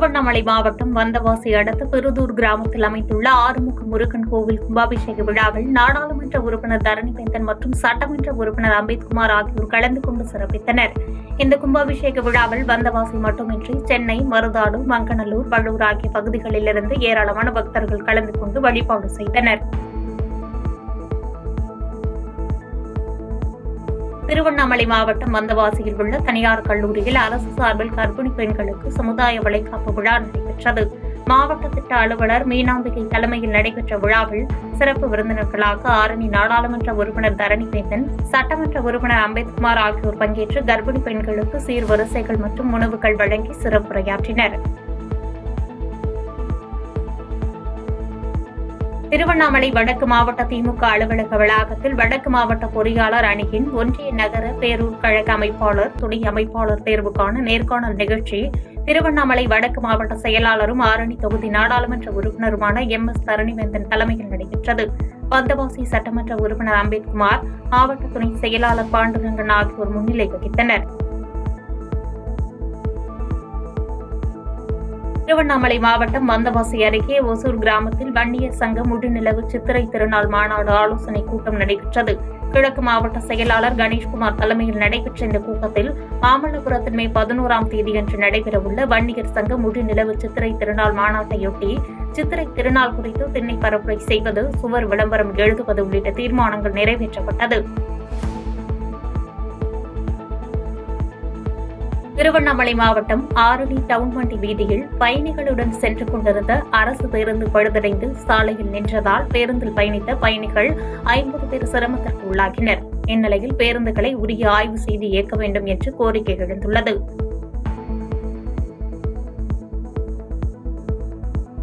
திருவண்ணாமலை மாவட்டம் வந்தவாசி அடுத்த பெருதூர் கிராமத்தில் அமைந்துள்ள ஆறுமுக முருகன் கோவில் கும்பாபிஷேக விழாவில் நாடாளுமன்ற உறுப்பினர் தரணிவேந்தன் மற்றும் சட்டமன்ற உறுப்பினர் அம்பேத்குமார் ஆகியோர் கலந்து கொண்டு சிறப்பித்தனர். இந்த கும்பாபிஷேக விழாவில் வந்தவாசி மட்டுமின்றி சென்னை, மருதாடு, மங்கநல்லூர், வள்ளூர் ஆகிய பகுதிகளிலிருந்து ஏராளமான பக்தர்கள் கலந்து கொண்டு வழிபாடு செய்தனர். திருவண்ணாமலை மாவட்டம் வந்தவாசியில் உள்ள தனியார் கல்லூரியில் அரசு சார்பில் கர்ப்பிணி பெண்களுக்கு சமுதாய வளைகாப்பு விழா நடைபெற்றது. மாவட்ட திட்ட அலுவலர் மீனாம்பிகை தலைமையில் நடைபெற்ற விழாவில் சிறப்பு விருந்தினர்களாக ஆரணி நாடாளுமன்ற உறுப்பினர் தரணிவேந்தன், சட்டமன்ற உறுப்பினர் அம்பேத்குமார் ஆகியோர் பங்கேற்று கர்ப்பிணி பெண்களுக்கு சீர்வரிசைகள் மற்றும் உணவுகள் வழங்கி சிறப்புரையாற்றினர். திருவண்ணாமலை வடக்கு மாவட்ட திமுக அலுவலக வளாகத்தில் வடக்கு மாவட்ட பொறியாளர் அணியின் ஒன்றிய நகர பேரூர் கழக அமைப்பாளர், துணை அமைப்பாளர் தேர்வுக்கான நேர்காணல் நிகழ்ச்சி திருவண்ணாமலை வடக்கு மாவட்ட செயலாளரும் ஆரணி தொகுதி நாடாளுமன்ற உறுப்பினருமான எம்.எஸ். தரணிவேந்தன் தலைமையில் நடைபெற்றது. வந்தவாசி சட்டமன்ற உறுப்பினர் அம்பேத்குமார், மாவட்ட துணை செயலாளர் பாண்டுரங்கன் ஆகியோர் முன்னிலை வகித்தனர். திருவண்ணாமலை மாவட்டம் வந்தவாசி அருகே ஒசூர் கிராமத்தில் வன்னியர் சங்க முழுநிலவு சித்திரை திருநாள் மாநாடு ஆலோசனைக் கூட்டம் நடைபெற்றது. கிழக்கு மாவட்ட செயலாளர் கணேஷ்குமார் தலைமையில் நடைபெற்ற இந்த கூட்டத்தில் மாமல்லபுரத்தில் மே 11ஆம் தேதியன்று நடைபெறவுள்ள வன்னியர் சங்க முழுநிலவு சித்திரை திருநாள் மாநாட்டையொட்டி சித்திரை திருநாள் குறித்து திண்ணை பரப்புரை செய்வது, சுவர் விளம்பரம் எழுதுவது உள்ளிட்ட தீர்மானங்கள் நிறைவேற்றப்பட்டது. திருவண்ணாமலை மாவட்டம் ஆரணி டவுன் வண்டி வீதியில் பயணிகளுடன் சென்று கொண்டிருந்த அரசு பேருந்து பழுதடைந்து சாலையில் நின்றதால் பேருந்தில் பயணித்த பயணிகள் 50 பேர் சிரமத்திற்கு உள்ளாகினர். இந்நிலையில் பேருந்துகளை உரிய ஆய்வு செய்து இயக்க வேண்டும் என்று கோரிக்கை எழுந்துள்ளது.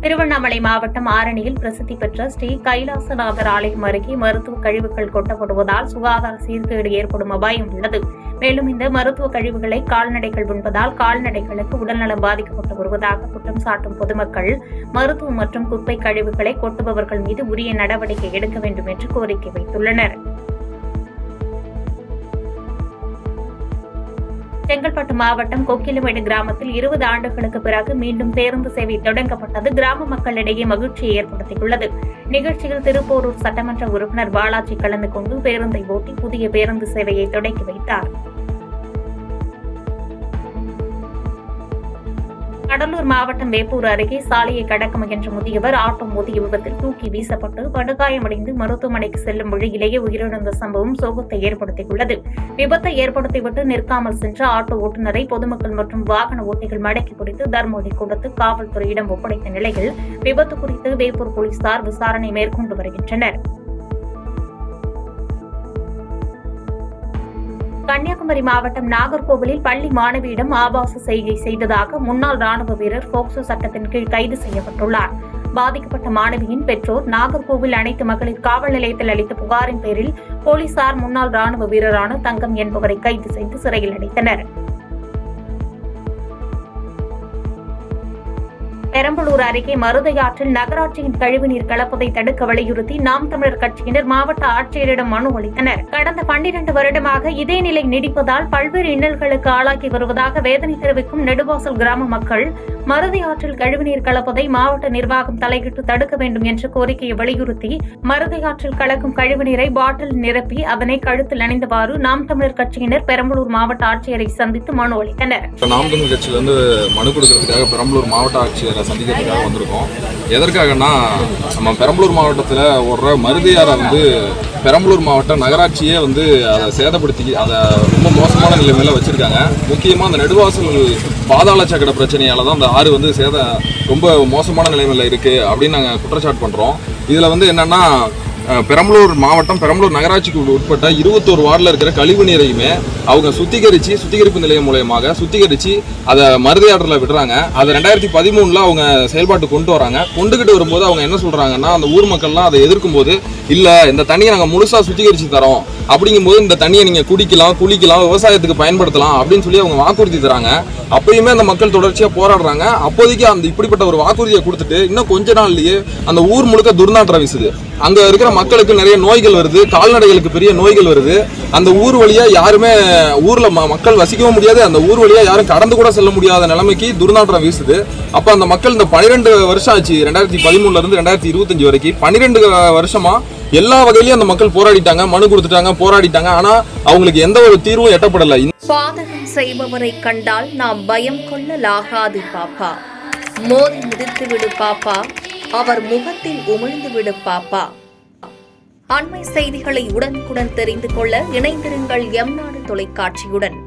திருவண்ணாமலை மாவட்டம் ஆரணியில் பிரசித்தி பெற்ற ஸ்ரீ கைலாசநாதர் ஆலயம் அருகே மருத்துவ கழிவுகள் கொட்டப்படுவதால் சுகாதார சீர்கேடு ஏற்படும் அபாயம் உள்ளது. மேலும் இந்த மருத்துவ கழிவுகளை கால்நடைகள் உண்பதால் கால்நடைகளுக்கு உடல்நலம் பாதிக்கப்பட்டு வருவதாக குற்றம் சாட்டும் பொதுமக்கள் மருத்துவ மற்றும் குப்பை கழிவுகளை கொட்டுபவர்கள் மீது உரிய நடவடிக்கை எடுக்க வேண்டும் என்று கோரிக்கை வைத்துள்ளனர். செங்கல்பட்டு மாவட்டம் கொக்கிலமேடு கிராமத்தில் 20 ஆண்டுகளுக்கு பிறகு மீண்டும் பேருந்து சேவை தொடங்கப்பட்டது கிராம மக்களிடையே மகிழ்ச்சியை ஏற்படுத்தியுள்ளது. நிகழ்ச்சியில் திருப்போரூர் சட்டமன்ற உறுப்பினர் பாலாஜி கலந்து கொண்டு பேருந்தை ஓட்டி புதிய பேருந்து சேவையை தொடங்கி வைத்தார். கடலூர் மாவட்டம் வேப்பூர் அருகே சாலையை கடக்க முயன்ற முதியவர் ஆட்டோ மோதிய விபத்தில் தூக்கி வீசப்பட்டு படுகாயமடைந்து மருத்துவமனைக்கு செல்லும் வழியிலேயே உயிரிழந்த சம்பவம் சோகத்தை ஏற்படுத்தியுள்ளது. விபத்தை ஏற்படுத்திவிட்டு நிற்காமல் சென்ற ஆட்டோ ஓட்டுநரை பொதுமக்கள் மற்றும் வாகன ஓட்டிகள் மடக்கி பிடித்து தர்மோடி கொடுத்து காவல்துறையிடம் ஒப்படைத்த நிலையில் விபத்து குறித்து வேப்பூர் போலீசார் விசாரணை மேற்கொண்டு வருகின்றனர். கன்னியாகுமரி மாவட்டம் நாகர்கோவிலில் பள்ளி மாணவியிடம் ஆபாச செய்கை செய்ததாக முன்னாள் ராணுவ வீரர் போக்சோ சட்டத்தின் கீழ் கைது செய்யப்பட்டுள்ளார். பாதிக்கப்பட்ட மாணவியின் பெற்றோர் நாகர்கோவில் அனைத்து மகளிர் காவல் நிலையத்தில் அளித்த புகாரின் பேரில் போலீசார் முன்னாள் ராணுவ வீரரான தங்கம் என்பவரை கைது செய்து சிறையில் அடைத்தனர். பெரம்பலூர் அருகே மருதையாற்றில் நகராட்சியின் கழிவுநீர் கலப்பதை தடுக்க வலியுறுத்தி நாம் தமிழர் கட்சியினர் மாவட்ட ஆட்சியரிடம் மனு அளித்தனர். கடந்த 12 வருடமாக இதே நிலை நீடிப்பதால் பல்வேறு இன்னல்களுக்கு ஆளாகி வருவதாக வேதனை தெரிவிக்கும் நெடுவாசல் கிராம மக்கள் மருதையாற்றில் கழிவுநீர் கலப்பதை மாவட்ட நிர்வாகம் தலையிட்டு தடுக்க வேண்டும் என்ற கோரிக்கையை வலியுறுத்தி மருதையாற்றில் கலக்கும் கழிவுநீரை பாட்டில் நிரப்பி அதனை கழுத்தில் அணிந்தவாறு நாம் தமிழர் கட்சியினர் பெரம்பலூர் மாவட்ட ஆட்சியரை சந்தித்து மனு அளித்தனர். நாம் தமிழர் கட்சியிலிருந்து மனு கொடுக்கறதுக்காக பெரம்பலூர் மாவட்ட ஆட்சியரை சந்திக்கிறதுக்காக வந்திருக்கோம். எதற்காகனா, நம்ம பெரம்பலூர் மாவட்டத்தில் ஓடுற மருதையாரை பெரம்பலூர் மாவட்ட நகராட்சியே அதை சேதப்படுத்தி அதை ரொம்ப மோசமான நிலைமையில வச்சிருக்காங்க. முக்கியமாக அந்த நெடுவாசல் பாதாள சக்கர பிரச்சனையால தான் அந்த ஆறு ரொம்ப மோசமான நிலைமையில இருக்கு அப்படின்னு நாங்கள் குற்றச்சாட்டு பண்றோம். இதுல என்னன்னா, பெரம்பலூர் மாவட்டம் பெரம்பலூர் நகராட்சிக்கு உட்பட்ட 21 வார்டில் இருக்கிற கழிவு நீரையுமே அவங்க சுத்திகரிப்பு நிலையம் மூலயமாக சுத்திகரித்து அதை மருதையாற்றில் விடுறாங்க. அதை 2013 அவங்க செயல்பாட்டு கொண்டு வராங்க. கொண்டுகிட்டு வரும்போது அவங்க என்ன சொல்கிறாங்கன்னா, அந்த ஊர் மக்கள்லாம் அதை எதிர்க்கும் போது இல்ல இந்த தண்ணியை நாங்க முழுசா சுத்திகரிச்சு தரோம், அப்படிங்கும்போது இந்த தண்ணியை நீங்க குடிக்கலாம், குளிக்கலாம், விவசாயத்துக்கு பயன்படுத்தலாம் அப்படின்னு சொல்லி அவங்க வாக்குறுதி தராங்க. அப்பயுமே அந்த மக்கள் தொடர்ச்சியா போராடுறாங்க. அப்போதைக்கு அந்த இப்படிப்பட்ட ஒரு வாக்குறுதியை கொடுத்துட்டு இன்னும் கொஞ்ச நாள்லயே அந்த ஊர் முழுக்க துர்நாற்றம் வீசுது. அங்க இருக்கிற மக்களுக்கு நிறைய நோய்கள் வருது, கால்நடைகளுக்கு பெரிய நோய்கள் வருது. அந்த ஊர் வழியா யாருமே ஊர்ல மக்கள் வசிக்கவும் முடியாது, அந்த ஊர் வழியா யாரும் கடந்து கூட செல்ல முடியாத நிலைமைக்கு துர்நாற்றம் வீசுது. அப்ப அந்த மக்கள் இந்த 12 வருஷம் ஆச்சு, 2013 இருந்து 2025 வரைக்கும் 12 வருஷமா எல்லா வகையிலயும் அந்த மக்கள் போராடிட்டாங்க, மனு கொடுத்துட்டாங்க, போராடிட்டாங்க. ஆனா அவங்களுக்கு எந்த ஒரு தீர்வும் எட்டப்படல. பாதகம் செய்பவரை கண்டால் நாம் பயம் கொள்ளலாகாது பாப்பா, மோதி மிதித்து விடு பாப்பா, அவர் முகத்தில் உமிழ்ந்து விடு பாப்பா. அண்மை செய்திகளை உடனுக்குடன் தெரிந்து கொள்ள இணைந்திருங்கள் எம் நாடு தொலைக்காட்சியுடன்.